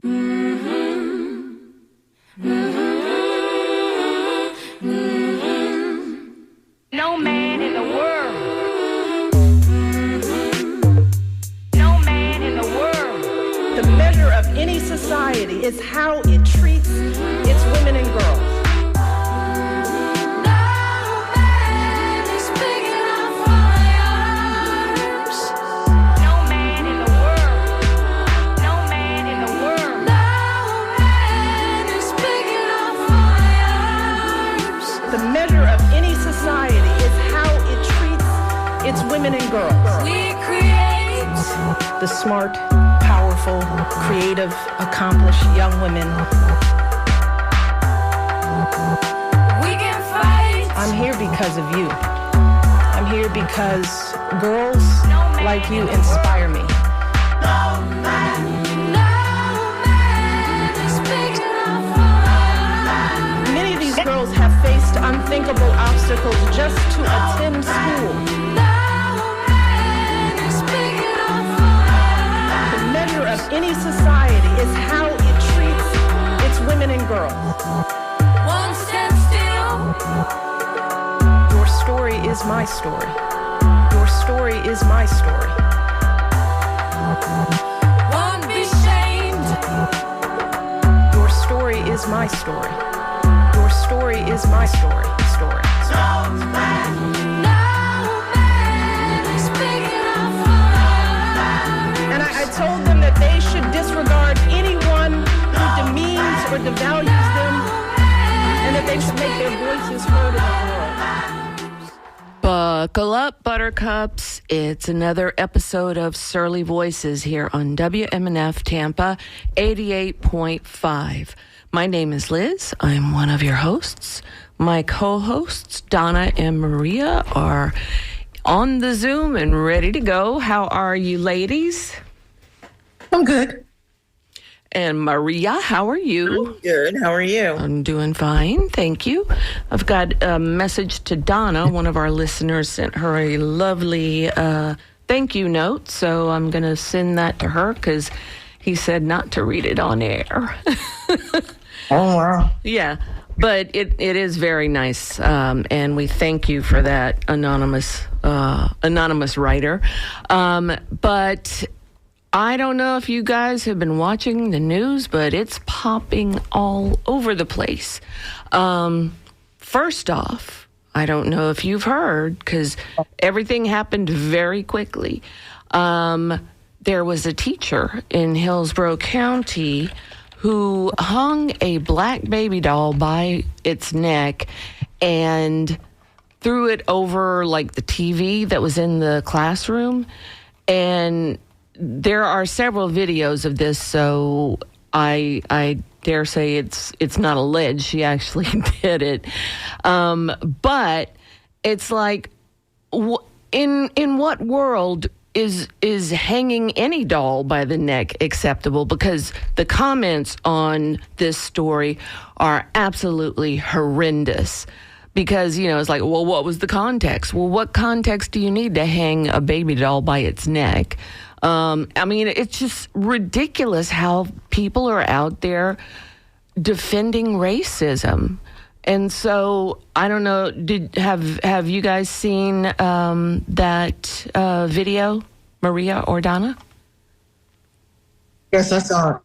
No man in the world. No man in the world. The measure of any society is how it treats its women and girls. It's women and girls. We create the smart, powerful, creative, accomplished young women. We can fight. I'm here because of you. I'm here because girls like you inspire me. Many of these girls have faced unthinkable obstacles just to attend school. Of any society is how it treats its women and girls. One stand still. Your story is my story. Your story is my story. Won't be shamed. Your story is my story. Your story is my story. Story. I told them that they should disregard anyone who demeans or devalues them, and that they should make their voices heard in the world. Buckle up, buttercups. It's another episode of Surly Voices here on WMNF Tampa 88.5. My name is Liz. I'm one of your hosts. My co-hosts, Donna and Maria, are on the Zoom and ready to go. How are you, ladies? I'm good. And Maria, how are you? I'm good. How are you? I'm doing fine, thank you. I've got a message to Donna. One of our listeners sent her a lovely thank you note, so I'm going to send that to her because he said not to read it on air. Oh, wow. Yeah, but it is very nice, and we thank you for that, anonymous writer. But I don't know if you guys have been watching the news, but it's popping all over the place. First off, I don't know if you've heard, because everything happened very quickly. There was a teacher in Hillsborough County who hung a black baby doll by its neck and threw it over like the TV that was in the classroom. And there are several videos of this, so I dare say it's not alleged. She actually did it. But it's like, in what world is hanging any doll by the neck acceptable? Because the comments on this story are absolutely horrendous. Because, it's like, well, what was the context? Well, what context do you need to hang a baby doll by its neck? It's just ridiculous how people are out there defending racism. And so, I don't know, have you guys seen that video, Maria or Donna? Yes, I saw it.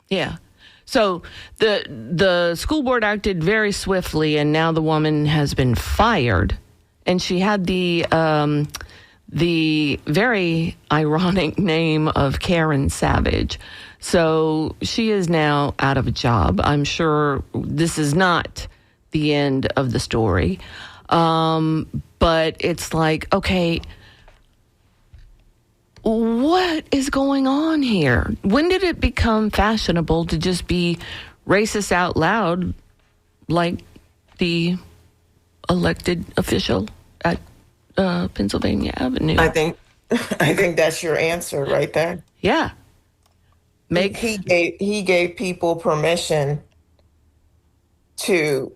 Yeah. So the school board acted very swiftly, and now the woman has been fired. And she had the very ironic name of Karen Savage. So she is now out of a job. I'm sure this is not the end of the story. But it's like, okay, what is going on here? When did it become fashionable to just be racist out loud like the elected official at Pennsylvania Avenue? I think that's your answer right there. Yeah. He gave people permission to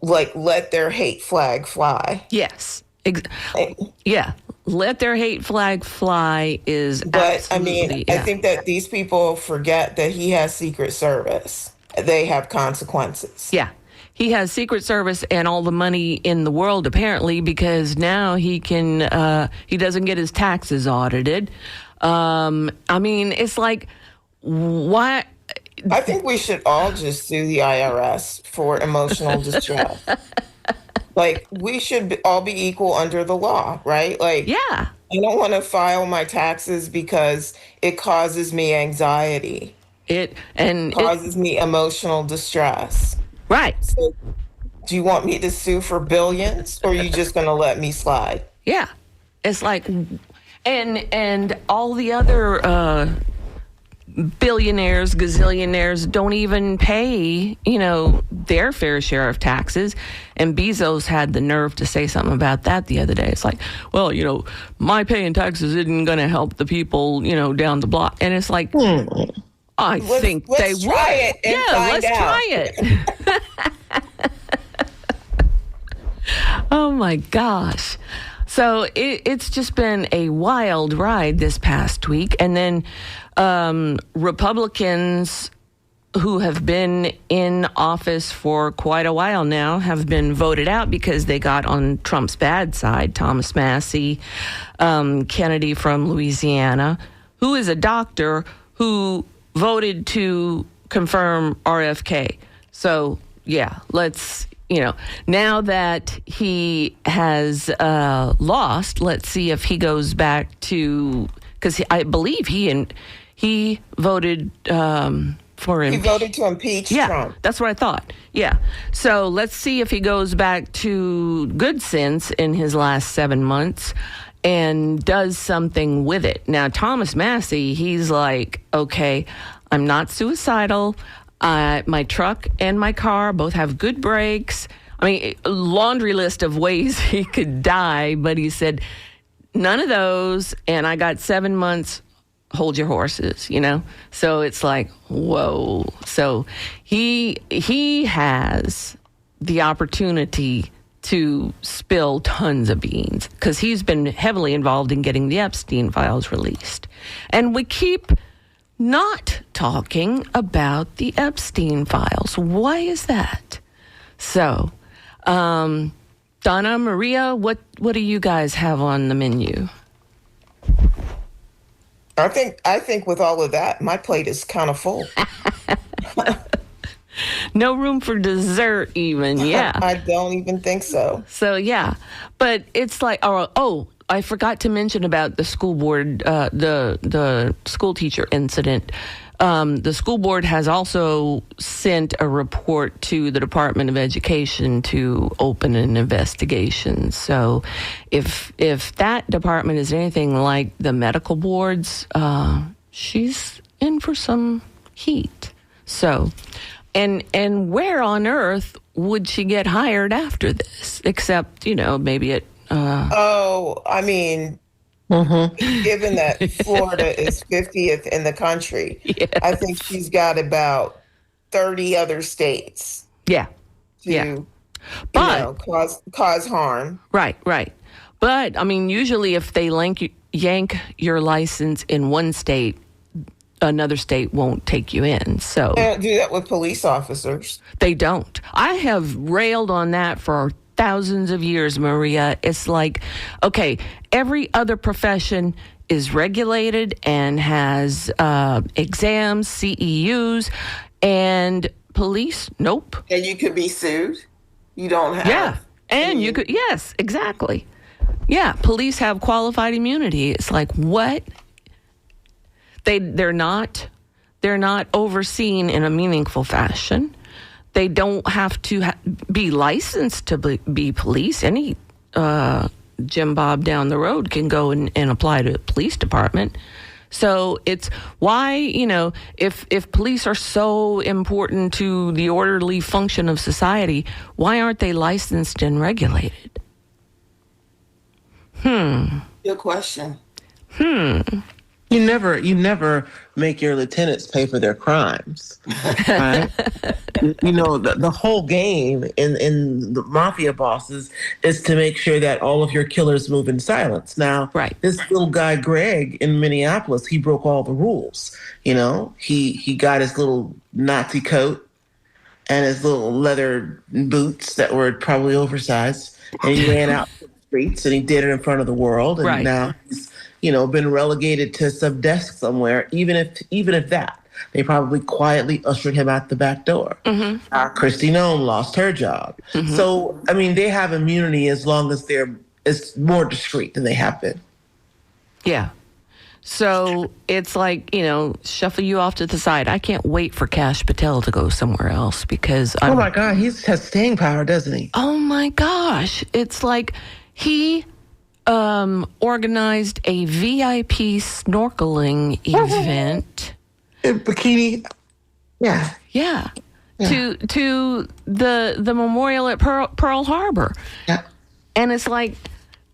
like let their hate flag fly. Yes. Ex- yeah. Let their hate flag fly is But I mean, absolutely, I yeah. think that these people forget that he has Secret Service. They have consequences. Yeah. He has Secret Service and all the money in the world, apparently, because now he doesn't get his taxes audited. I mean, it's like, why? I think we should all just sue the IRS for emotional distress. Like, we should all be equal under the law, right? Like, Yeah. I don't want to file my taxes because it causes me anxiety, causes me emotional distress. Right. So, do you want me to sue for billions, or are you just going to let me slide? Yeah. It's like, and all the other billionaires, gazillionaires don't even pay, their fair share of taxes. And Bezos had the nerve to say something about that the other day. It's like, well, my paying taxes isn't going to help the people, down the block. And it's like, I think they let's would. try it and find let's out. try it. Oh my gosh. So it's just been a wild ride this past week. And then Republicans who have been in office for quite a while now have been voted out because they got on Trump's bad side. Thomas Massey, Kennedy from Louisiana, who is a doctor who voted to confirm RFK. So, yeah, let's... now that he has lost, let's see if he goes back to, because I believe he voted for him. He voted to impeach Trump. That's what I thought. Yeah. So let's see if he goes back to good sense in his last 7 months and does something with it. Now, Thomas Massey, he's like, okay, I'm not suicidal. My truck and my car both have good brakes. I mean, a laundry list of ways he could die, but he said, none of those, and I got 7 months, hold your horses, So it's like, whoa. So he has the opportunity to spill tons of beans because he's been heavily involved in getting the Epstein files released. And we keep not talking about the Epstein files. Why is that? So, Donna, Maria, what do you guys have on the menu? I think with all of that, my plate is kind of full. No room for dessert even, yeah. I don't even think so. So, yeah. But it's like, I forgot to mention about the school board, the school teacher incident. The school board has also sent a report to the Department of Education to open an investigation. So if that department is anything like the medical boards, she's in for some heat. So, and where on earth would she get hired after this? Except, maybe at... I mean, given that Florida is 50th in the country, Yes. I think she's got about 30 other states Yeah. to But cause harm. Right. But I mean, usually if they yank your license in one state, another state won't take you in. So They don't do that with police officers. they don't. I have railed on that for thousands of years, Maria. It's like, okay, every other profession is regulated and has exams, CEUs, and police, nope. And you could be sued. You don't have. Yeah. And you could, yes, exactly. Yeah. Police have qualified immunity. It's like, what? They're not overseen in a meaningful fashion. They don't have to be licensed to be police. Any Jim Bob down the road can go and apply to a police department. So it's why, if police are so important to the orderly function of society, why aren't they licensed and regulated? Good question. You never make your lieutenants pay for their crimes. Right? The whole game in the mafia bosses is to make sure that all of your killers move in silence. Now, Right. this little guy Greg in Minneapolis, he broke all the rules. He got his little Nazi coat and his little leather boots that were probably oversized, and he ran out to the streets and he did it in front of the world. And Right. now he's been relegated to some desk somewhere. Even if that, they probably quietly ushered him out the back door. Christy Nome lost her job. So I mean, they have immunity as long as it's more discreet than they have been. Yeah. So it's like, shuffle you off to the side. I can't wait for Kash Patel to go somewhere else because Oh my God, he has staying power, doesn't he? Oh my gosh. It's like he organized a VIP snorkeling event. Bikini. Yeah. Yeah. To the memorial at Pearl Harbor. Yeah. And it's like,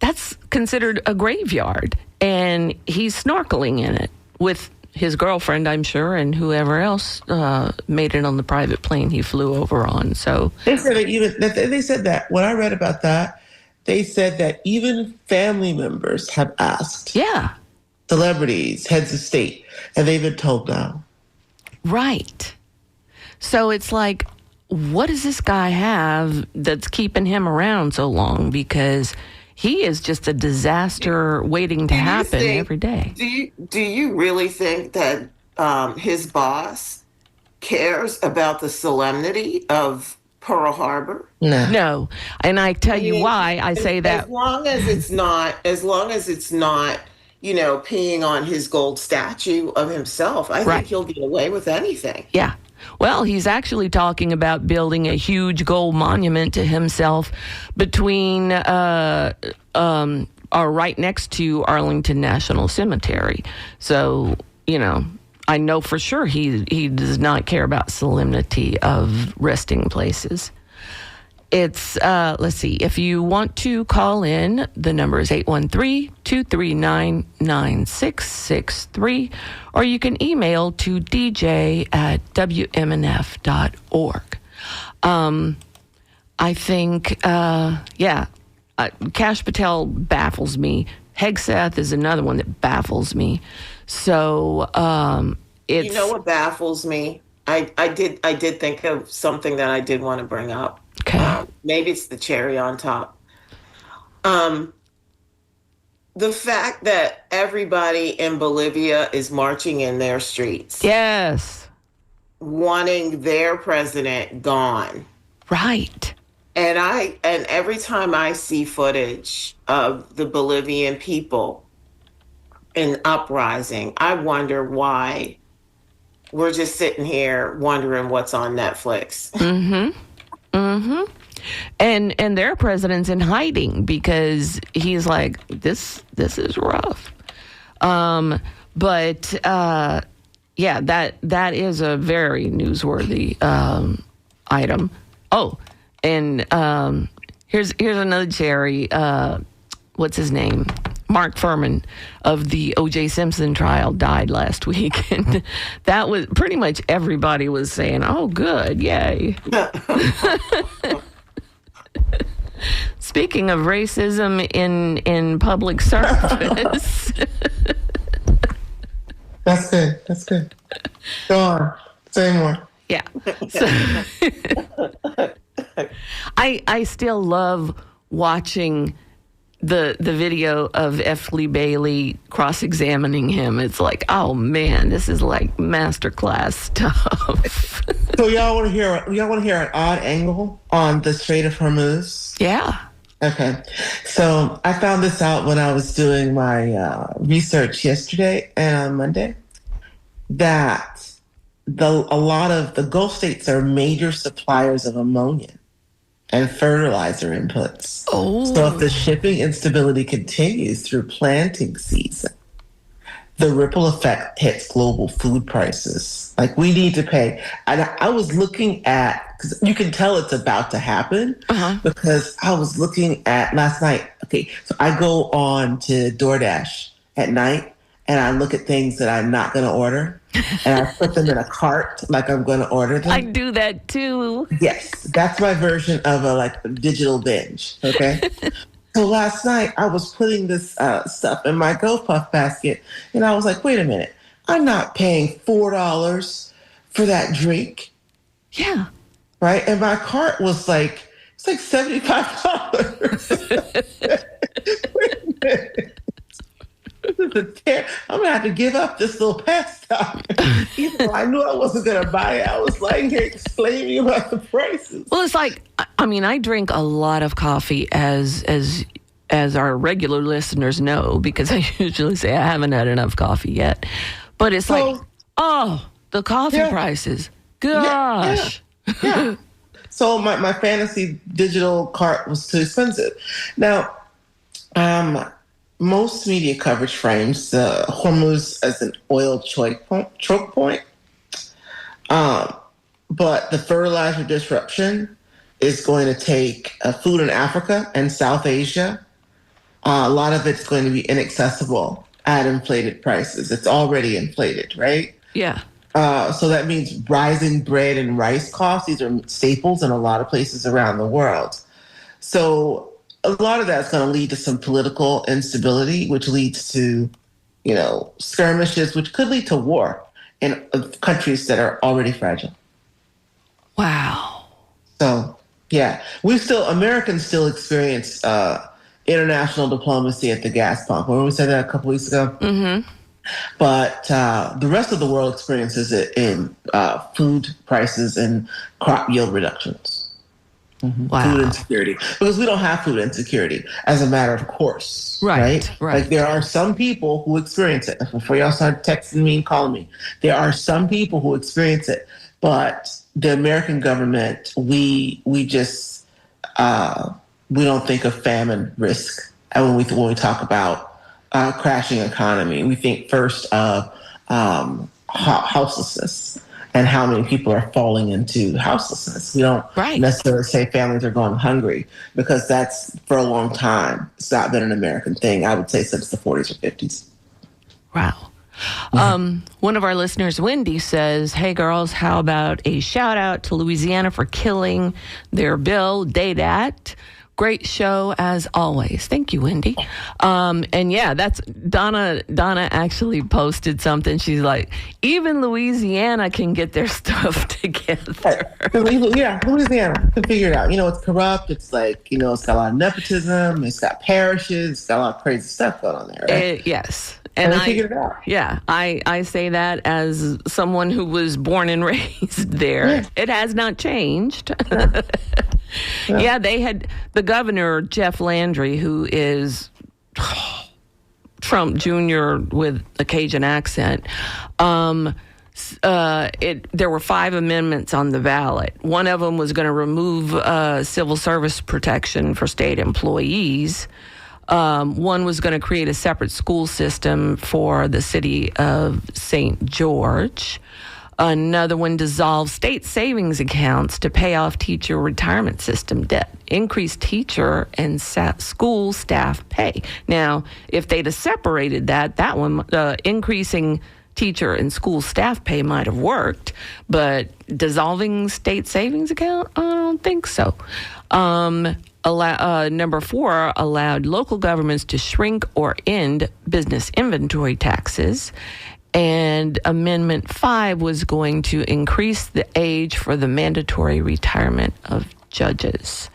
that's considered a graveyard. And he's snorkeling in it with his girlfriend, I'm sure, and whoever else made it on the private plane he flew over on. So They said that when I read about that, they said that even family members have asked yeah, celebrities, heads of state, and they've been told no. right. So it's like, what does this guy have that's keeping him around so long? Because he is just a disaster waiting to happen every day. Do you really think that his boss cares about the solemnity of Pearl Harbor? No. And I tell you why I say that. As long as it's not, peeing on his gold statue of himself, I Right. think he'll get away with anything. Yeah. Well, he's actually talking about building a huge gold monument to himself between or right next to Arlington National Cemetery. So, I know for sure he does not care about solemnity of resting places. It's, let's see, if you want to call in, the number is 813-239-9663, or you can email to dj@wmnf.org. I think, Kash Patel baffles me. Hegseth is another one that baffles me. So, it's... You know what baffles me? I did think of something that I did want to bring up. Okay. Maybe it's the cherry on top. The fact that everybody in Bolivia is marching in their streets, Yes. wanting their president gone. Right. And every time I see footage of the Bolivian people in uprising, I wonder why we're just sitting here wondering what's on Netflix. And their president's in hiding because he's like, this is rough. But that is a very newsworthy item. Oh, and here's another cherry. What's his name? Mark Furman of the O.J. Simpson trial died last week, and that was pretty much everybody was saying, "Oh, good, yay." Speaking of racism in public service, That's good. That's good. Go on. Say more. yeah. So, I still love watching the video of F. Lee Bailey cross-examining him. It's like, oh man, this is like masterclass stuff. So y'all want to hear an odd angle on the Strait of Hormuz? Yeah. Okay. So I found this out when I was doing my research yesterday and on Monday, that a lot of the Gulf states are major suppliers of ammonia and fertilizer inputs. Oh. So if the shipping instability continues through planting season, the ripple effect hits global food prices. Like, we need to pay. And I was looking at, because you can tell it's about to happen, because I was looking at last night. Okay, so I go on to DoorDash at night, and I look at things that I'm not going to order, and I put them in a cart like I'm going to order them. I do that too. Yes, that's my version of a like digital binge. Okay. So last night I was putting this stuff in my GoPuff basket, and I was like, "Wait a minute! I'm not paying $4 for that drink, Yeah. right?" And my cart was like, it's like $75. Wait a minute. I'm gonna have to give up this little pastime. Even though I knew I wasn't gonna buy it, I was lying here explaining about the prices. Well, it's like, I mean, I drink a lot of coffee as our regular listeners know, because I usually say I haven't had enough coffee yet. But it's like, oh, the coffee Yeah. prices. Yeah, Gosh. yeah. So my fantasy digital cart was too expensive. Now, most media coverage frames Hormuz as an oil choke point. But the fertilizer disruption is going to take food in Africa and South Asia. A lot of it's going to be inaccessible at inflated prices. It's already inflated, right? Yeah. So that means rising bread and rice costs. These are staples in a lot of places around the world. So a lot of that's going to lead to some political instability, which leads to, skirmishes, which could lead to war in countries that are already fragile. Wow. So, yeah, Americans still experience international diplomacy at the gas pump. Remember we said that a couple weeks ago? Mm-hmm. But the rest of the world experiences it in food prices and crop yield reductions. Mm-hmm. Wow. Food insecurity. Because we don't have food insecurity as a matter of course. Right. Like there are some people who experience it. Before y'all start texting me and calling me, there are some people who experience it. But the American government, we just we don't think of famine risk. And when we talk about crashing economy, we think first of houselessness and how many people are falling into houselessness. We don't necessarily say families are going hungry, because that's, for a long time, it's not been an American thing, I would say, since the 40s or 50s. Wow. One of our listeners, Wendy, says, "Hey girls, how about a shout out to Louisiana for killing their bill, DADAT? Great show as always." Thank you, Wendy. And yeah, that's Donna actually posted something. She's like, even Louisiana can get their stuff together. Yeah, Louisiana can figure it out. It's corrupt. It's like, it's got a lot of nepotism. It's got parishes. It's got a lot of crazy stuff going on there. Right? Yes. And they figured it out. Yeah, I say that as someone who was born and raised there. Yeah. It has not changed. Yeah. Yeah, they had the governor, Jeff Landry, who is Trump Jr. with a Cajun accent. There were 5 amendments on the ballot. One of them was going to remove civil service protection for state employees. One was going to create a separate school system for the city of St. George. Another one dissolved state savings accounts to pay off teacher retirement system debt, increase teacher and school staff pay. Now, if they'd have separated that one, increasing teacher and school staff pay might have worked, but dissolving state savings account, I don't think so. Number 4 allowed local governments to shrink or end business inventory taxes. And Amendment 5 was going to increase the age for the mandatory retirement of judges.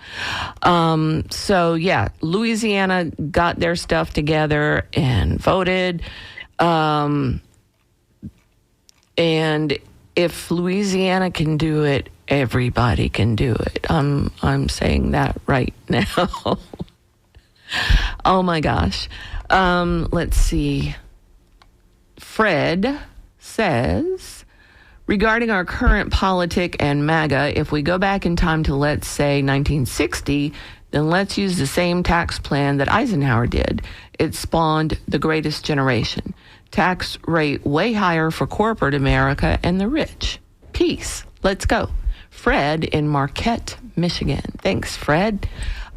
So, yeah, Louisiana got their stuff together and voted. And if Louisiana can do it, everybody can do it. I'm saying that right now. Oh, my gosh. Let's see. Fred says, regarding our current politic and MAGA, if we go back in time to, let's say, 1960, then let's use the same tax plan that Eisenhower did. It spawned the greatest generation. Tax rate way higher for corporate America and the rich. Peace. Let's go. Fred in Marquette, Michigan. Thanks, Fred.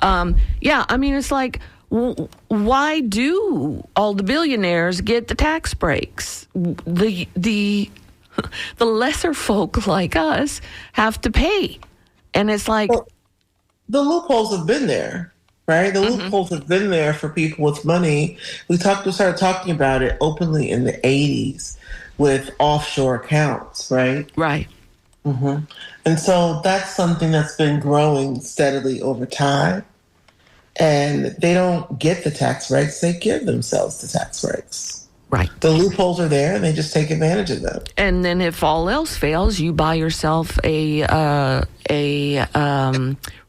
Yeah, I mean, it's like, why do all the billionaires get the tax breaks? The lesser folk like us have to pay, and it's like Well, the loopholes have been there, right? The loopholes have been there for people with money. We started talking about it openly in the 80s with offshore accounts, right? right. And so that's something that's been growing steadily over time. And they don't get the tax breaks, they give themselves the tax breaks. Right. The loopholes are there and they just take advantage of them. And then if all else fails, you buy yourself a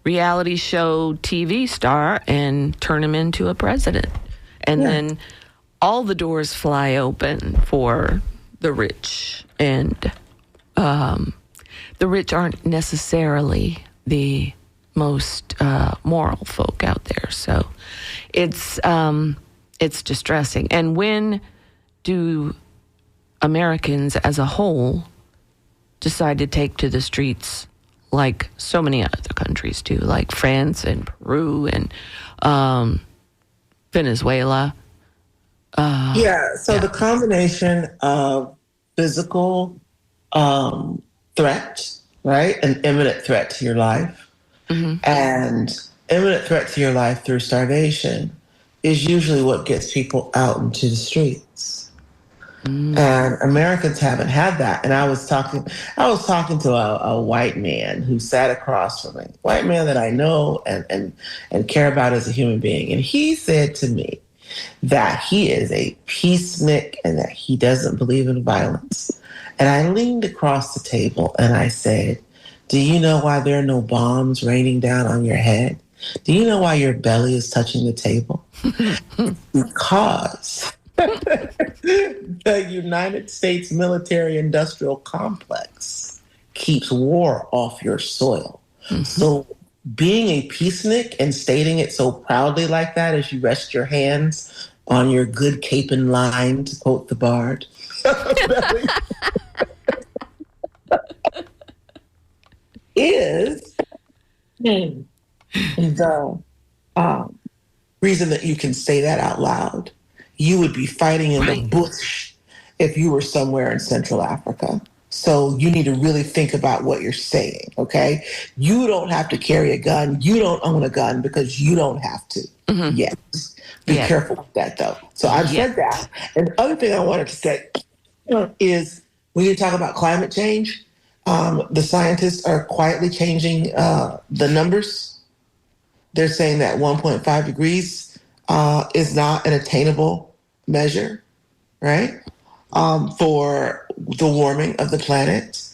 reality show TV star and turn him into a president. And then all the doors fly open for the rich. And the rich aren't necessarily the most moral folk out there. So it's distressing. And when do Americans as a whole decide to take to the streets like so many other countries do, like France and Peru and Venezuela? The combination of physical threat, right? An imminent threat to your life, and imminent threat to your life through starvation is usually what gets people out into the streets. And Americans haven't had that. And I was talking to a white man who sat across from me, white man that I know and care about as a human being. And he said to me that he is a peacenik and that he doesn't believe in violence. And I leaned across the table and I said, do you know why there are no bombs raining down on your head? Do you know why your belly is touching the table? Because the United States military-industrial complex keeps war off your soil. So being a peacenik and stating it so proudly like that as you rest your hands on your good cape and line, to quote the bard, is the reason that you can say that out loud. You would be fighting in the bush if you were somewhere in Central Africa. So you need to really think about what you're saying, okay? You don't have to carry a gun. You don't own a gun because you don't have to yet. Be careful with that, though. So I've said that. And the other thing I wanted to say is when you talk about climate change, the scientists are quietly changing the numbers. They're saying that 1.5 degrees is not an attainable measure, right, for the warming of the planet.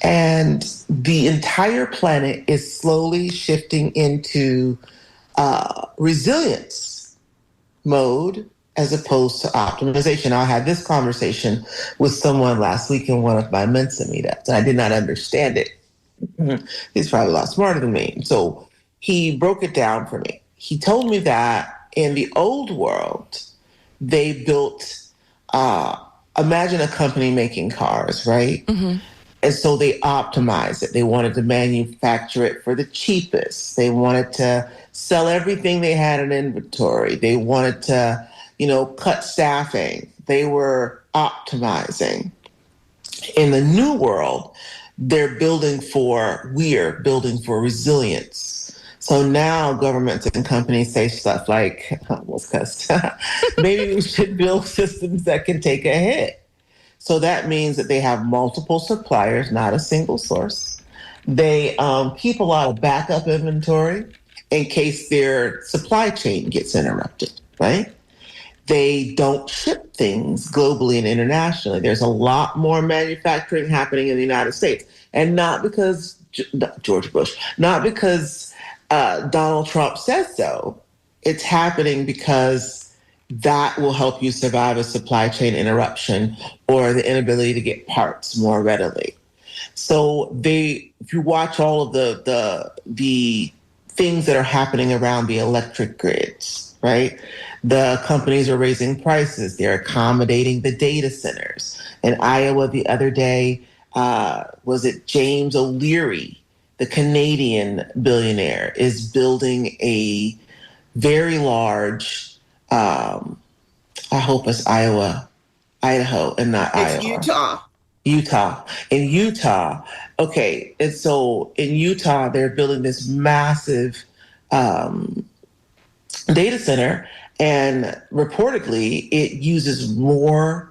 And the entire planet is slowly shifting into resilience mode as opposed to optimization. I had this conversation with someone last week in one of my Mensa meetups, and I did not understand it. He's probably a lot smarter than me. So he broke it down for me. He told me that in the old world, they built, imagine a company making cars, right? And so they optimized it. They wanted to manufacture it for the cheapest. They wanted to sell everything they had in inventory. They wanted to, cut staffing. They were optimizing. In the new world, we're building for resilience. So now governments and companies say stuff like, almost cussed, maybe we should build systems that can take a hit. So that means that they have multiple suppliers, not a single source. They keep a lot of backup inventory in case their supply chain gets interrupted, right? They don't ship things globally and internationally. There's a lot more manufacturing happening in the United States. And not because George Bush, not because Donald Trump says so. It's happening because that will help you survive a supply chain interruption or the inability to get parts more readily. So if you watch all of the things that are happening around the electric grids, right? The companies are raising prices. They're accommodating the data centers. In Iowa the other day, was it James O'Leary, the Canadian billionaire, is building a very large, I hope it's Idaho, and not It's Iowa. Utah. In Utah, okay, and so in Utah, they're building this massive data center, and reportedly, it uses more.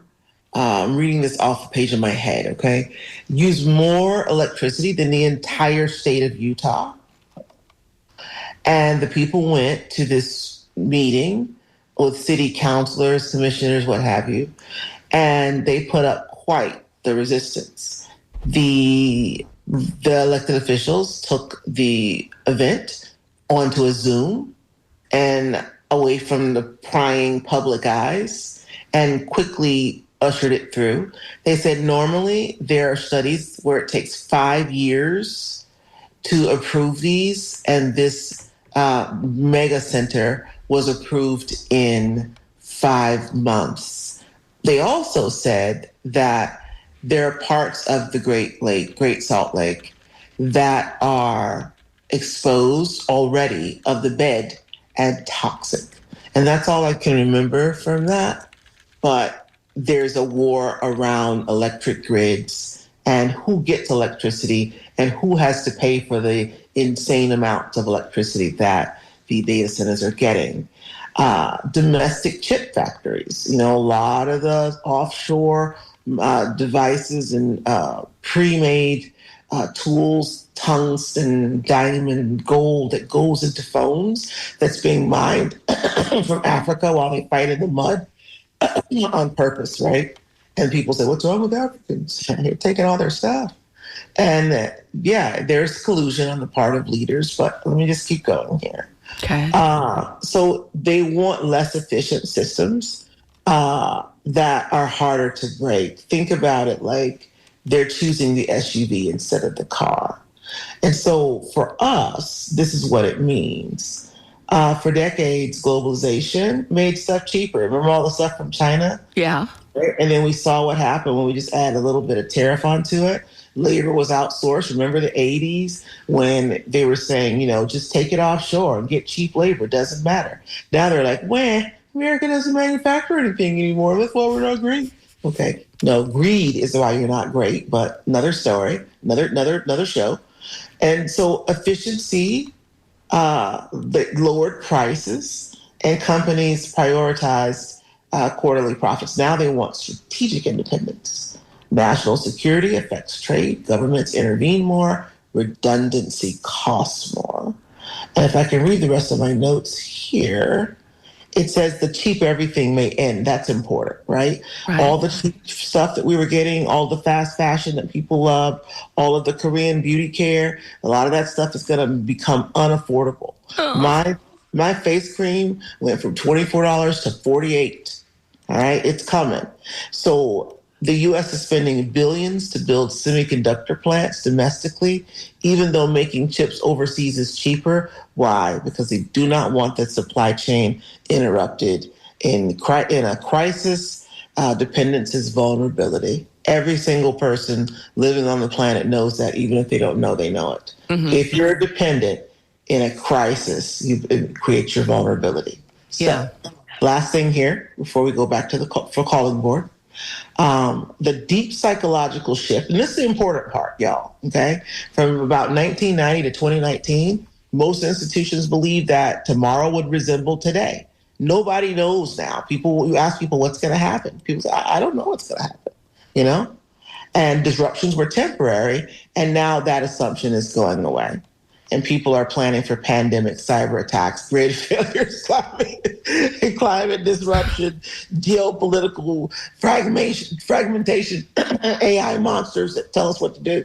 I'm reading this off the page of my head, okay? Use more electricity than the entire state of Utah. And the people went to this meeting with city councilors, commissioners, what have you, and they put up quite the resistance. The elected officials took the event onto a Zoom and away from the prying public eyes and quickly ushered it through. They said normally there are studies where it takes 5 years to approve these, and this mega center was approved in 5 months. They also said that there are parts of the Great Salt Lake, that are exposed already of the bed and toxic. And that's all I can remember from that. But there's a war around electric grids and who gets electricity and who has to pay for the insane amounts of electricity that the data centers are getting. Domestic chip factories, a lot of the offshore devices and pre-made tools, tungsten, diamond, and gold that goes into phones that's being mined from Africa while they fight in the mud on purpose, right? And people say, what's wrong with Africans? They're taking all their stuff. And there's collusion on the part of leaders, but let me just keep going here. Okay. So they want less efficient systems that are harder to break. Think about it like they're choosing the SUV instead of the car. And so for us, this is what it means. For decades, globalization made stuff cheaper. Remember all the stuff from China? Yeah. And then we saw what happened when we just add a little bit of tariff onto it. Labor was outsourced. Remember the 80s when they were saying, just take it offshore and get cheap labor. Doesn't matter. Now they're like, America doesn't manufacture anything anymore. That's why we're not great. Okay. No, greed is why you're not great, but another story, another show. And so efficiency lowered prices, and companies prioritized quarterly profits. Now they want strategic independence. National security affects trade. Governments intervene more. Redundancy costs more. And if I can read the rest of my notes here, it says the cheap everything may end. That's important, right? All the cheap stuff that we were getting, all the fast fashion that people love, all of the Korean beauty care, a lot of that stuff is going to become unaffordable. My face cream went from $24 to $48. All right, it's coming. So the U.S. is spending billions to build semiconductor plants domestically, even though making chips overseas is cheaper. Why? Because they do not want that supply chain interrupted. In a crisis, dependence is vulnerability. Every single person living on the planet knows that, even if they don't know, they know it. Mm-hmm. If you're dependent in a crisis, it creates your vulnerability. So, last thing here, before we go back to the calling board. The deep psychological shift, and this is the important part, y'all, okay? From about 1990 to 2019, most institutions believed that tomorrow would resemble today. Nobody knows now. You ask people what's going to happen. People say, I don't know what's going to happen, And disruptions were temporary, and now that assumption is going away. And people are planning for pandemic, cyber attacks, grid failures, climate disruption, geopolitical fragmentation, AI monsters that tell us what to do.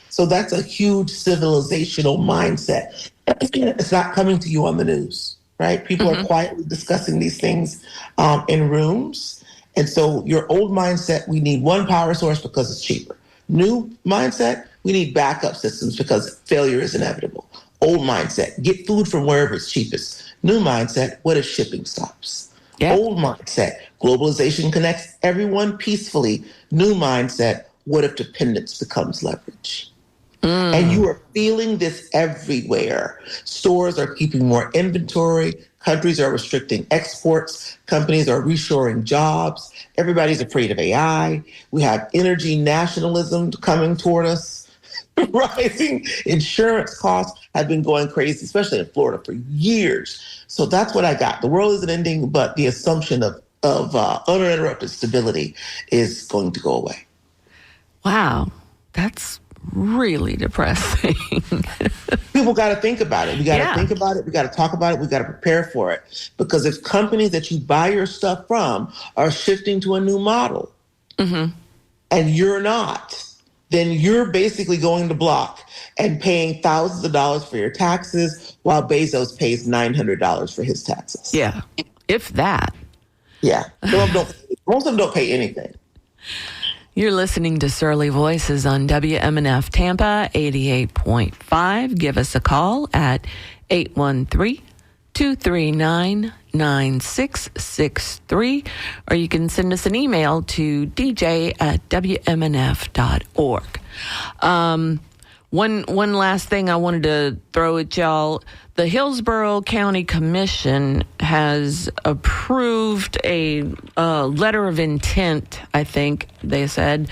So that's a huge civilizational mindset. It's not coming to you on the news, right? People are quietly discussing these things in rooms. And so your old mindset, we need one power source because it's cheaper. New mindset, we need backup systems because failure is inevitable. Old mindset, get food from wherever it's cheapest. New mindset, what if shipping stops? Yeah. Old mindset, globalization connects everyone peacefully. New mindset, what if dependence becomes leverage? And you are feeling this everywhere. Stores are keeping more inventory. Countries are restricting exports. Companies are reshoring jobs. Everybody's afraid of AI. We have energy nationalism coming toward us. Rising insurance costs have been going crazy, especially in Florida, for years. So that's what I got. The world isn't ending, but the assumption of uninterrupted stability is going to go away. Wow, that's really depressing. People got to think about it. We got to Yeah. think about it. We got to talk about it. We got to prepare for it. Because if companies that you buy your stuff from are shifting to a new model and you're not, then you're basically going to block and paying thousands of dollars for your taxes while Bezos pays $900 for his taxes. Yeah, if that. Yeah. Most of them don't pay anything. You're listening to Surly Voices on WMNF Tampa 88.5. Give us a call at 813-239-9663, or you can send us an email to dj@wmnf.org. One last thing I wanted to throw at y'all. The Hillsborough County Commission has approved a letter of intent, I think they said,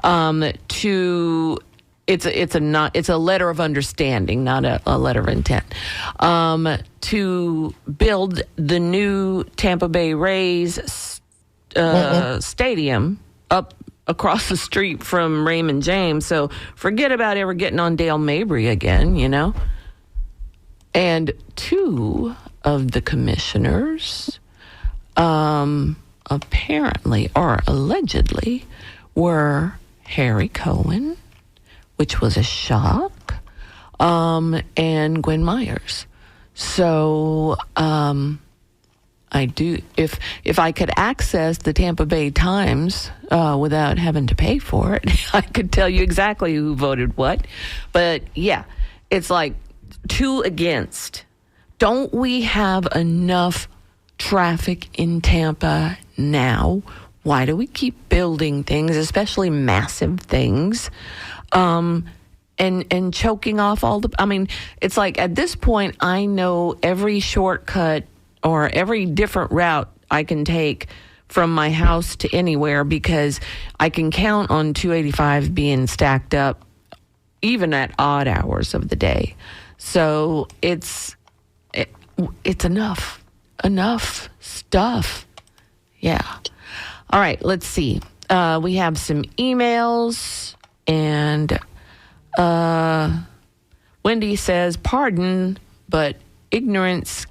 to it's a letter of understanding, not a letter of intent, to build the new Tampa Bay Rays stadium up across the street from Raymond James. So forget about ever getting on Dale Mabry again, you know. And two of the commissioners apparently or allegedly were Harry Cohen, which was a shock, and Gwen Myers. So I do, if I could access the Tampa Bay Times without having to pay for it, I could tell you exactly who voted what. But yeah, it's like 2 against. Don't we have enough traffic in Tampa now? Why do we keep building things, especially massive things, and choking off all the? I mean, it's like at this point, I know every shortcut or every different route I can take from my house to anywhere because I can count on 285 being stacked up even at odd hours of the day. So it's enough stuff. Yeah. All right, let's see. We have some emails, and Wendy says, pardon, but ignorance.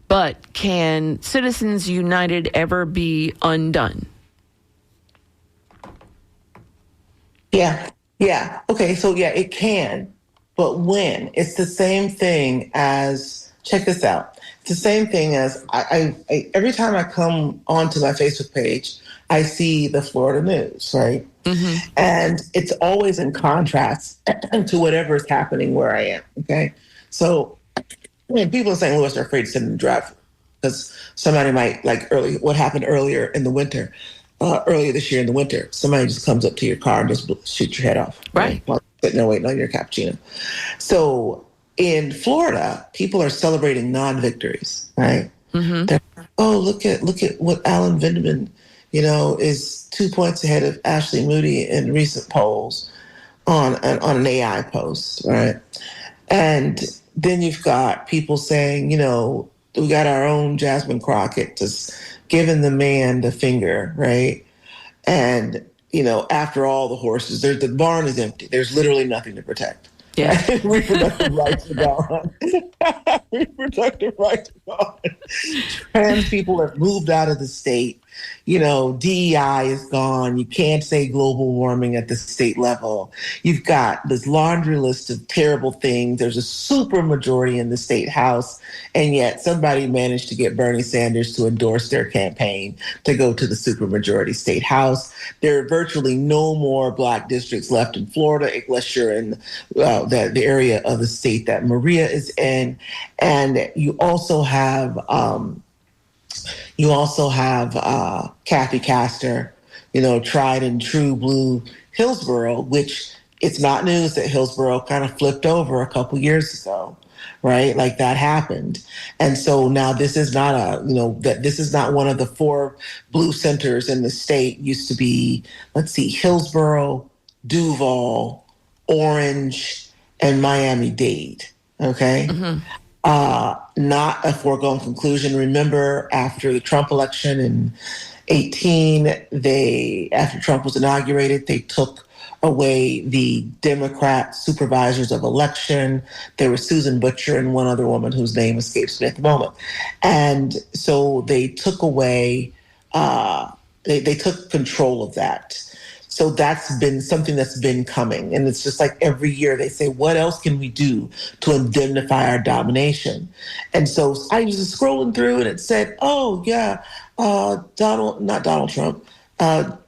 But can Citizens United ever be undone? Yeah. Okay. So yeah, it can, but when? It's the same thing as, check this out. It's the same thing as I every time I come onto my Facebook page, I see the Florida news, right? Mm-hmm. And it's always in contrast to whatever is happening where I am. Okay. So people in St. Louis are afraid to sit in the drive because somebody might, like what happened earlier in the winter. Earlier this year in the winter, somebody just comes up to your car and just shoots your head off. Right. While sitting there waiting on your cappuccino. So in Florida, people are celebrating non-victories, right? Mm-hmm. They're, look at what Alan Vindeman, is 2 points ahead of Ashley Moody in recent polls on an AI post, right? And then you've got people saying, we got our own Jasmine Crockett just giving the man the finger, right? And, after all the horses, the barn is empty. There's literally nothing to protect. Yeah. Reproductive rights are gone. Reproductive rights are gone. Trans people have moved out of the state. DEI is gone. You can't say global warming at the state level. You've got this laundry list of terrible things. There's a super majority in the state house, and yet somebody managed to get Bernie Sanders to endorse their campaign to go to the super majority state house. There are virtually no more black districts left in Florida, unless you're in the area of the state that Maria is in. And you also have Kathy Castor, tried and true blue Hillsborough, which it's not news that Hillsborough kind of flipped over a couple years ago. right? Like that happened. And so now this is not that this is not one of the 4 blue centers in the state. Used to be, let's see, Hillsborough, Duval, Orange, and Miami-Dade. Okay. Not a foregone conclusion. Remember, after the Trump election in 18, after Trump was inaugurated, they took away the Democrat supervisors of election. There was Susan Butcher and one other woman whose name escapes me at the moment. And so they took away, they took control of that. So that's been something that's been coming. And it's just like every year they say, what else can we do to indemnify our domination? And so I was just scrolling through and it said, oh, yeah, not Donald Trump,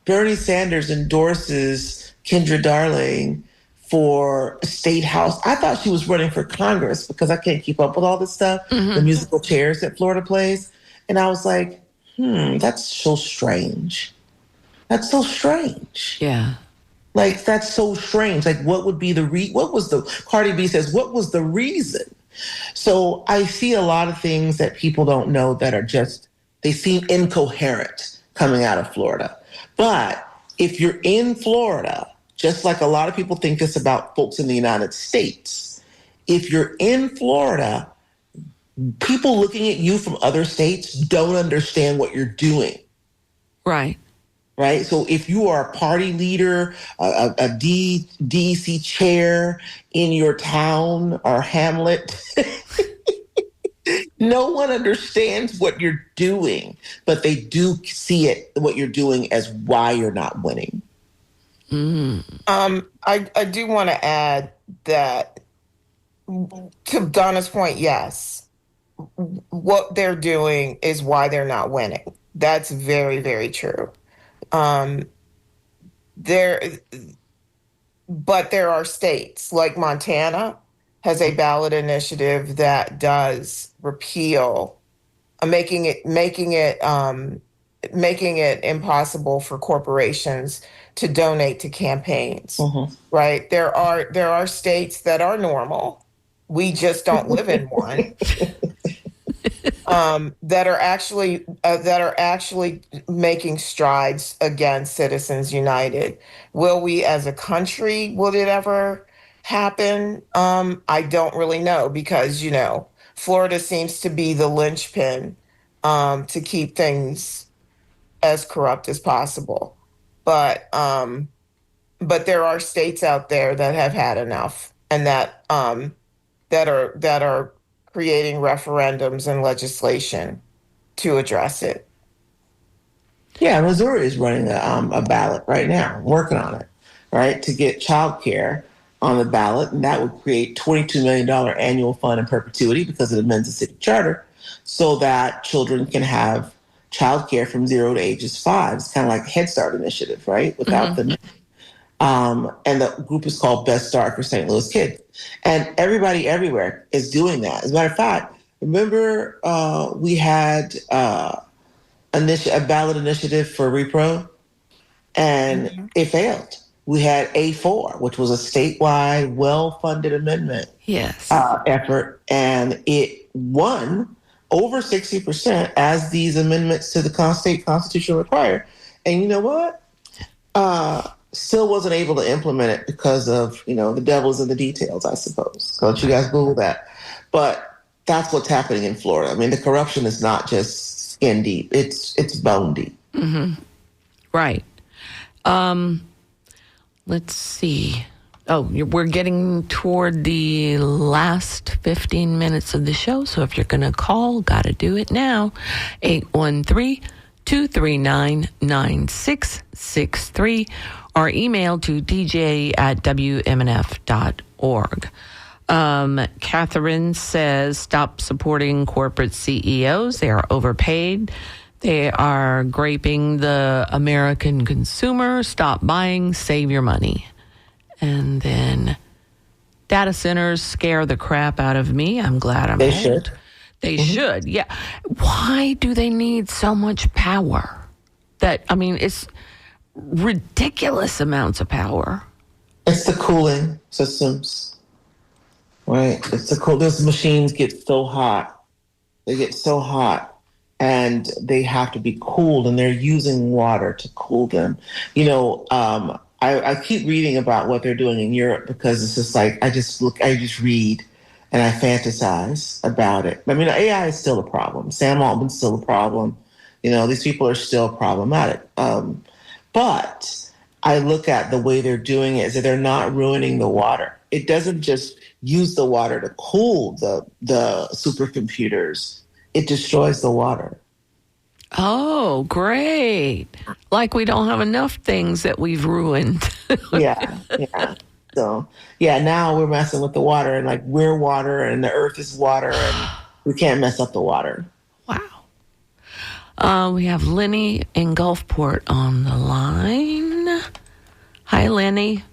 Bernie Sanders endorses Kendra Darling for a state house. I thought she was running for Congress because I can't keep up with all this stuff, the musical chairs that Florida plays. And I was like, that's so strange. That's so strange. Yeah. Like, that's so strange. Like, what would be Cardi B says, what was the reason? So I see a lot of things that people don't know that are just, they seem incoherent coming out of Florida. But if you're in Florida, just like a lot of people think this about folks in the United States, if you're in Florida, people looking at you from other states don't understand what you're doing. Right. Right. So if you are a party leader, a DEC chair in your town or hamlet, no one understands what you're doing, but they do see what you're doing as why you're not winning. I do want to add that, to Donna's point, yes, what they're doing is why they're not winning. That's very, very true. But there are states like Montana has a ballot initiative that does repeal, making it impossible for corporations to donate to campaigns. Right? There are states that are normal. We just don't live in one. That are actually making strides against Citizens United. Will we, as a country, will it ever happen? I don't really know because Florida seems to be the linchpin to keep things as corrupt as possible. But there are states out there that have had enough and that are creating referendums and legislation to address it. Yeah, Missouri is running a ballot right now, working on it, right, to get childcare on the ballot, and that would create $22 million annual fund in perpetuity because it amends the city charter so that children can have childcare from 0 to ages 5. It's kind of like a Head Start initiative, right, without the and the group is called Best Start for St. Louis Kids. And everybody everywhere is doing that. As a matter of fact, remember we had a ballot initiative for repro, and it failed. We had A4, which was a statewide, well-funded amendment effort, and it won over 60% as these amendments to the state constitution require. And you know what? Still wasn't able to implement it because of, the devil's in the details, I suppose. So let you guys Google that. But that's what's happening in Florida. I mean, the corruption is not just skin deep. It's bone deep. Right. Let's see. Oh, we're getting toward the last 15 minutes of the show. So if you're going to call, got to do it now. 813-239-9663 or email to dj@wmnf.org. Catherine says, stop supporting corporate CEOs. They are overpaid. They are graping the American consumer. Stop buying, save your money. And then data centers scare the crap out of me. I'm glad I'm They old. should. They should, yeah. Why do they need so much power? It's ridiculous amounts of power. It's the cooling systems, right? It's the cold. Those machines get so hot. They get so hot and they have to be cooled, and they're using water to cool them. I keep reading about what they're doing in Europe because it's just like I just read and I fantasize about it. I mean, AI is still a problem. Sam Altman's still a problem. These people are still problematic. But I look at the way they're doing it is that they're not ruining the water. It doesn't just use the water to cool the supercomputers. It destroys the water. Oh, great. Like we don't have enough things that we've ruined. Yeah. So, now we're messing with the water, and like we're water and the earth is water, and we can't mess up the water. Wow. We have Lenny in Gulfport on the line. Hi, Lenny.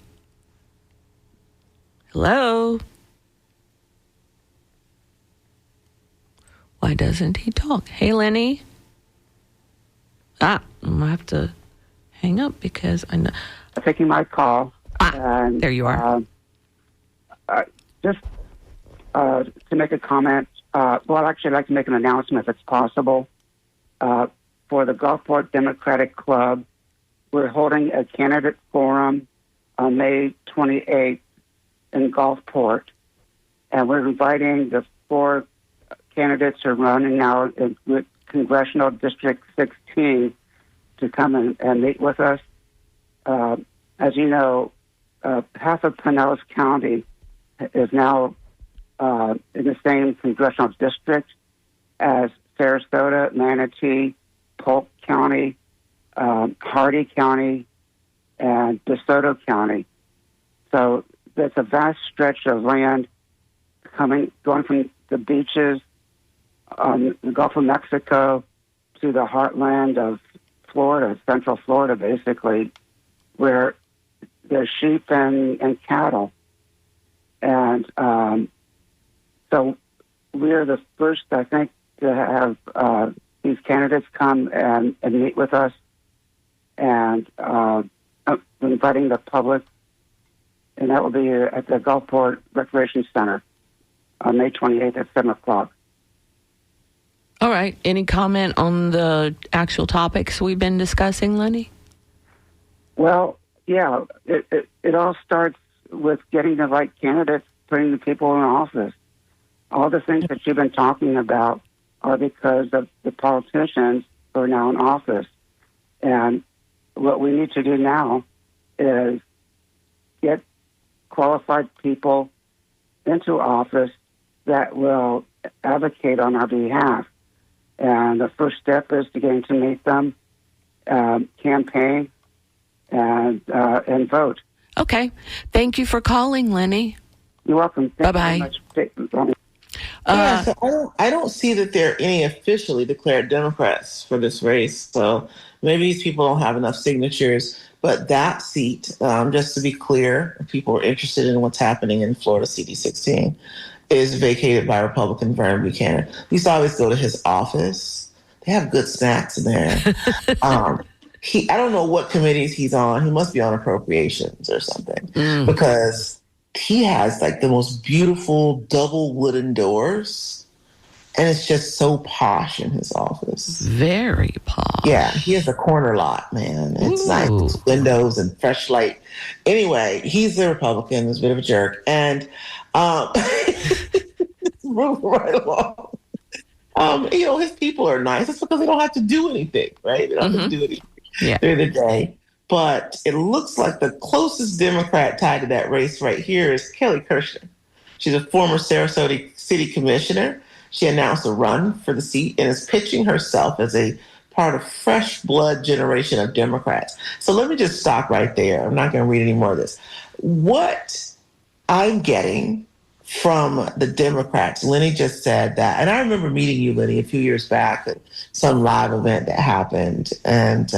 Hello. Why doesn't he talk? Hey, Lenny. I'm going to have to hang up because I know. Taking my call. And, there you are. Just to make a comment, I'd actually like to make an announcement if it's possible. For the Gulfport Democratic Club, we're holding a candidate forum on May 28th in Gulfport, and we're inviting the 4 candidates who are running now in Congressional District 16 to come and meet with us. As you know, half of Pinellas County is now in the same congressional district as Sarasota, Manatee, Polk County, Hardy County, and DeSoto County. So there's a vast stretch of land going from the beaches on the Gulf of Mexico to the heartland of Florida, Central Florida, basically, where there's sheep and cattle. And so we're the first, I think, to have these candidates come and meet with us, and inviting the public, and that will be at the Gulfport Recreation Center on May 28th at 7 o'clock. All right. Any comment on the actual topics we've been discussing, Lenny? Well, yeah, it all starts with getting the right candidates, putting the people in office. All the things that you've been talking about are because of the politicians who are now in office. And what we need to do now is get qualified people into office that will advocate on our behalf. And the first step is to get to meet them, campaign, and vote. Okay. Thank you for calling, Lenny. You're welcome. Thank Bye-bye. you very much. So I don't see that there are any officially declared Democrats for this race. So maybe these people don't have enough signatures. But that seat, just to be clear, if people are interested in what's happening in Florida CD16, is vacated by Republican Vern Buchanan. We used to always go to his office. They have good snacks in there. I don't know what committees he's on. He must be on appropriations or something because he has like the most beautiful double wooden doors, and it's just so posh in his office. Very posh. Yeah, he has a corner lot, man. It's nice windows and fresh light. Anyway, he's a Republican. He's a bit of a jerk, and moving right along. His people are nice. It's because they don't have to do anything, right? They don't have to do anything during the day. But it looks like the closest Democrat tied to that race right here is Kelly Kirshner. She's a former Sarasota City Commissioner. She announced a run for the seat and is pitching herself as a part of fresh blood generation of Democrats. So let me just stop right there. I'm not going to read any more of this. What I'm getting from the Democrats, Lenny just said that, and I remember meeting you, Lenny, a few years back at some live event that happened, and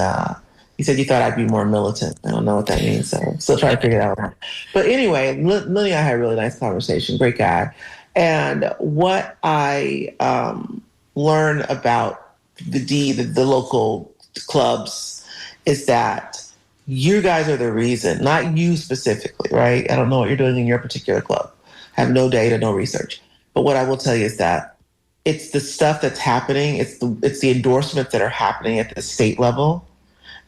you said you thought I'd be more militant. I don't know what that means, so I'm still trying to figure it out. But anyway, Lenny and I had a really nice conversation. Great guy. And what I learned about the local clubs is that you guys are the reason, not you specifically, right? I don't know what you're doing in your particular club, I have no data, no research. But what I will tell you is that it's the stuff that's happening. It's the endorsements that are happening at the state level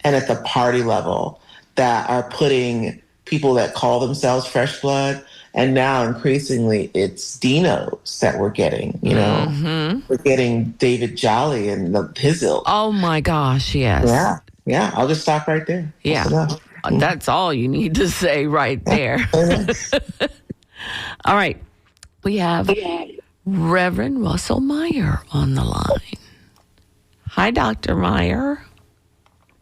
and at the party level that are putting people that call themselves fresh blood. And now increasingly it's Dinos that we're getting, we're getting David Jolly and his ilk. Oh my gosh, yes. Yeah. Yeah. I'll just stop right there. Yeah. That's enough. That's all you need to say right there. All right. We have Reverend Russell Meyer on the line. Hi, Dr. Meyer.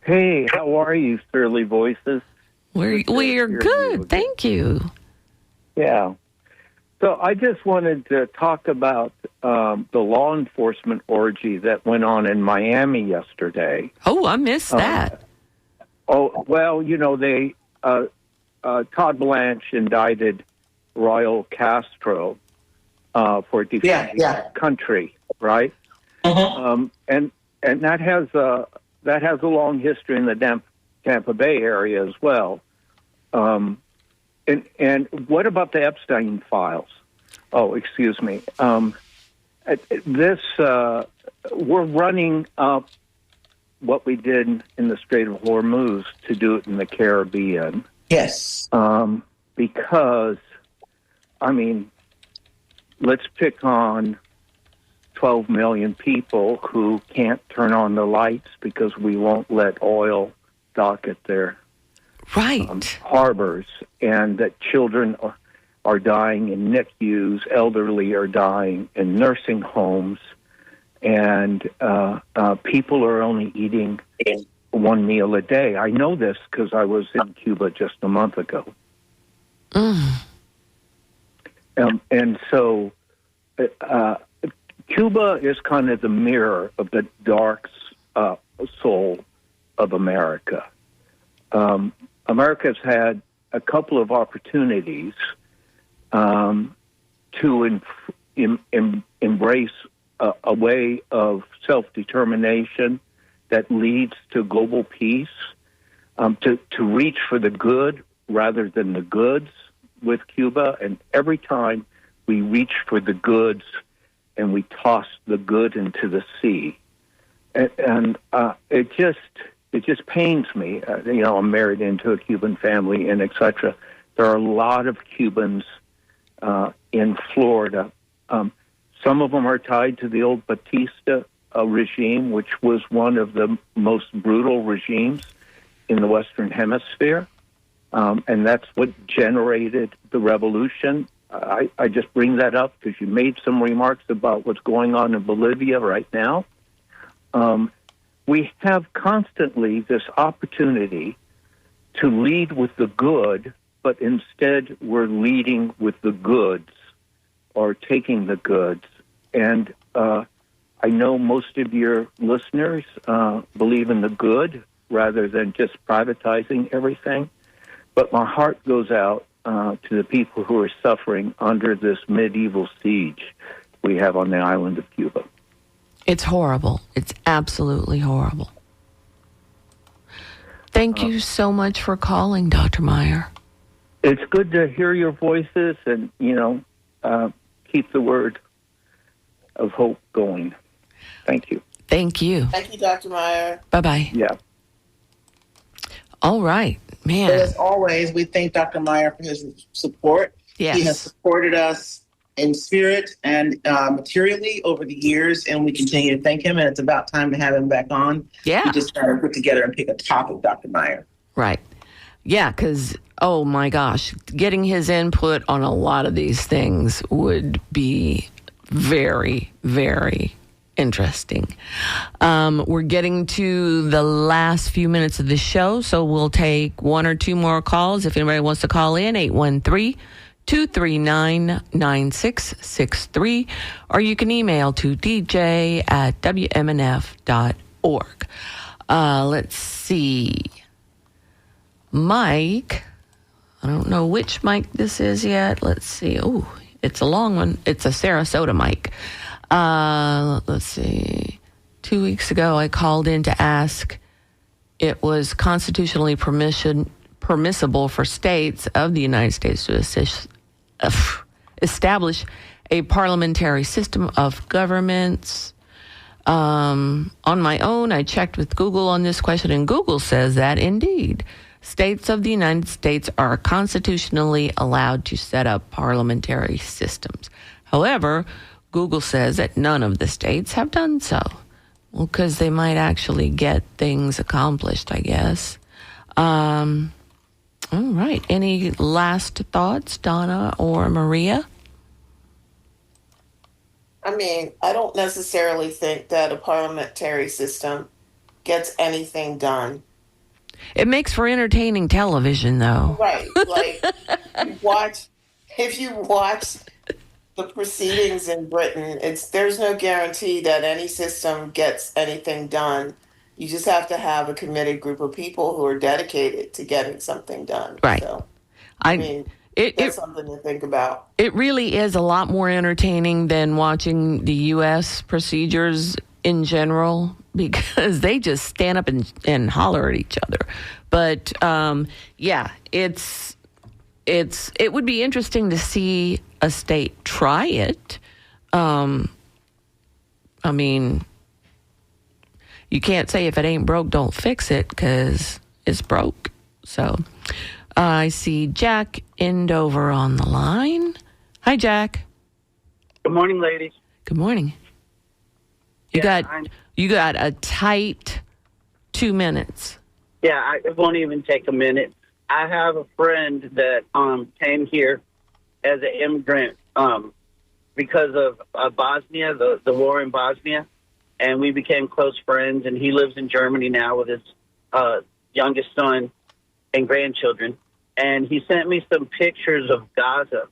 Hey, how are you, Surly Voices? We are good. Thank you. Yeah. So I just wanted to talk about the law enforcement orgy that went on in Miami yesterday. Oh, I missed that. Oh, well, they Todd Blanche indicted Raul Castro for defending his country, right? And that has a long history in the Tampa Bay area as well. And what about the Epstein files? Oh, excuse me. We're running up what we did in the Strait of Hormuz to do it in the Caribbean. Yes. Because, let's pick on 12 million people who can't turn on the lights because we won't let oil dock at their harbors, and that children are dying in NICUs, elderly are dying in nursing homes, and people are only eating one meal a day. I know this because I was in Cuba just a month ago. And so Cuba is kind of the mirror of the dark soul of America. America's had a couple of opportunities to embrace a way of self-determination that leads to global peace, to reach for the good rather than the goods with Cuba. And every time we reach for the goods and we toss the good into the sea. And it just pains me. I'm married into a Cuban family and et cetera. There are a lot of Cubans in Florida. Some of them are tied to the old Batista regime, which was one of the most brutal regimes in the Western Hemisphere. And that's what generated the revolution. I just bring that up because you made some remarks about what's going on in Bolivia right now. We have constantly this opportunity to lead with the good, but instead we're leading with the goods or taking the goods. And I know most of your listeners believe in the good rather than just privatizing everything. But my heart goes out to the people who are suffering under this medieval siege we have on the island of Cuba. It's horrible. It's absolutely horrible. Thank you so much for calling, Dr. Meyer. It's good to hear your voices and, keep the word of hope going. Thank you. Thank you. Thank you, Dr. Meyer. Bye-bye. Yeah. All right, man. As always, we thank Dr. Meyer for his support. Yes. He has supported us in spirit and materially over the years, and we continue to thank him, and it's about time to have him back on. Yeah. We just got to put together and pick a topic, Dr. Meyer. Right. Yeah, because, oh my gosh, getting his input on a lot of these things would be very, very interesting. We're getting to the last few minutes of the show, so we'll take one or two more calls. If anybody wants to call in, 813-239-9663, or you can email to dj@wmnf.org. Let's see. Mike, I don't know which Mike this is yet. Let's see. Oh, it's a long one. It's a Sarasota Mike. Let's see. 2 weeks ago, I called in to ask it was constitutionally permissible for states of the United States to establish a parliamentary system of governments. On my own, I checked with Google on this question, and Google says that indeed, states of the United States are constitutionally allowed to set up parliamentary systems. However, Google says that none of the states have done so. Well, because they might actually get things accomplished, I guess. All right. Any last thoughts, Donna or Maria? I mean, I don't necessarily think that a parliamentary system gets anything done. It makes for entertaining television, though. Right. Like, if you watch the proceedings in Britain, there's no guarantee that any system gets anything done. You just have to have a committed group of people who are dedicated to getting something done. Right. So, I mean, that's something to think about. It really is a lot more entertaining than watching the U.S. procedures in general, because they just stand up and holler at each other. But yeah, it would be interesting to see a state try it. I mean, you can't say if it ain't broke, don't fix it, because it's broke. So I see Jack Endover on the line. Hi, Jack. Good morning, ladies. Good morning. You got a tight 2 minutes. Yeah, it won't even take a minute. I have a friend that came here as an immigrant because of Bosnia, the war in Bosnia, and we became close friends. And he lives in Germany now with his youngest son and grandchildren. And he sent me some pictures of Gaza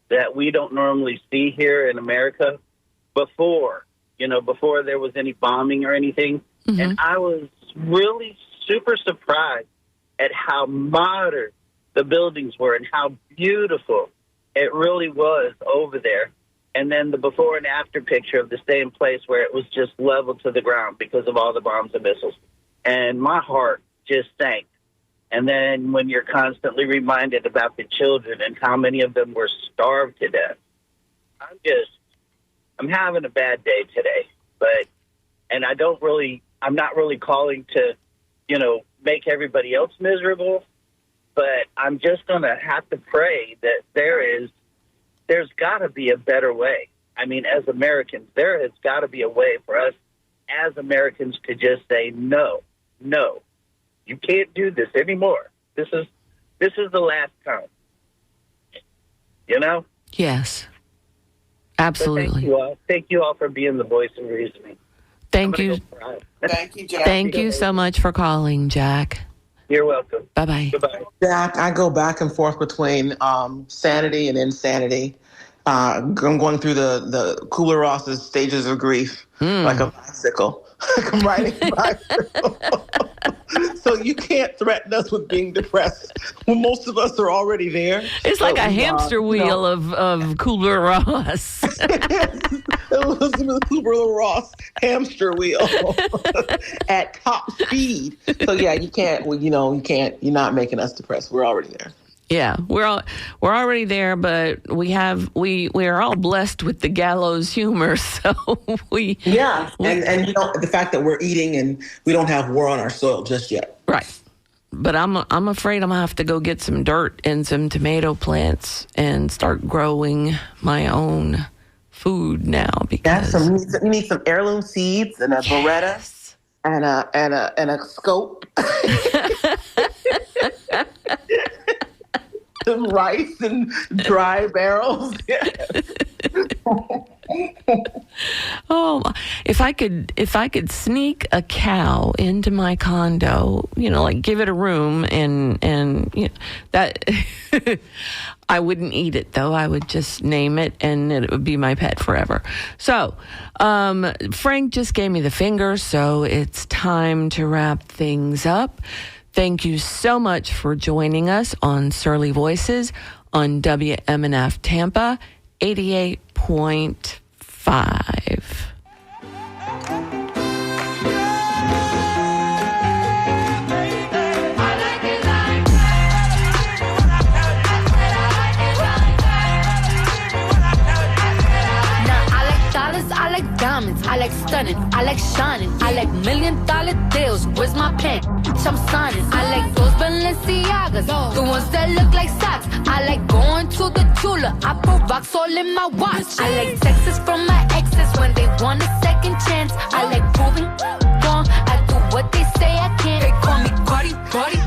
that we don't normally see here in America before there was any bombing or anything. Mm-hmm. And I was really super surprised at how modern the buildings were and how beautiful it really was over there. And then the before and after picture of the same place where it was just level to the ground because of all the bombs and missiles. And my heart just sank. And then when you're constantly reminded about the children and how many of them were starved to death, I'm having a bad day today. And I'm not really calling to, make everybody else miserable, but I'm just going to have to pray that there's got to be a better way. I mean, as Americans, there has got to be a way for us as Americans to just say, no, you can't do this anymore. This is the last time. Yes, absolutely. Thank you all. Thank you all for being the voice of reasoning. Thank you. Thank you, Jack. Thank you so much for calling, Jack. You're welcome. Bye-bye. Goodbye. Jack, I go back and forth between sanity and insanity. I'm going through the Kubler-Ross's stages of grief like a bicycle. Like I'm riding a bicycle. So you can't threaten us with being depressed when most of us are already there. It's like a hamster wheel of Kubler-Ross. It was the Kubler-Ross hamster wheel at top speed. So yeah, you can't. Well, you can't. You're not making us depressed. We're already there. Yeah, we're already there, but we are all blessed with the gallows humor. So and the fact that we're eating and we don't have war on our soil just yet. Right. But I'm afraid I'm gonna have to go get some dirt and some tomato plants and start growing my own food now, because you need some heirloom seeds and a Beretta and a scope. Some rice and dry barrels. Oh, if I could sneak a cow into my condo, like give it a room and that I wouldn't eat it though. I would just name it and it would be my pet forever. So, Frank just gave me the finger, so it's time to wrap things up. Thank you so much for joining us on Surly Voices on WMNF Tampa 88.5. like stunning, I like shining, I like $1 million deals. Where's my pen? Bitch, I'm signing. I like those Balenciagas, the ones that look like socks. I like going to the Tula. I put rocks all in my watch. I like texts from my exes when they want a second chance. I like proving wrong. I do what they say I can't. They call me Cardi, Cardi.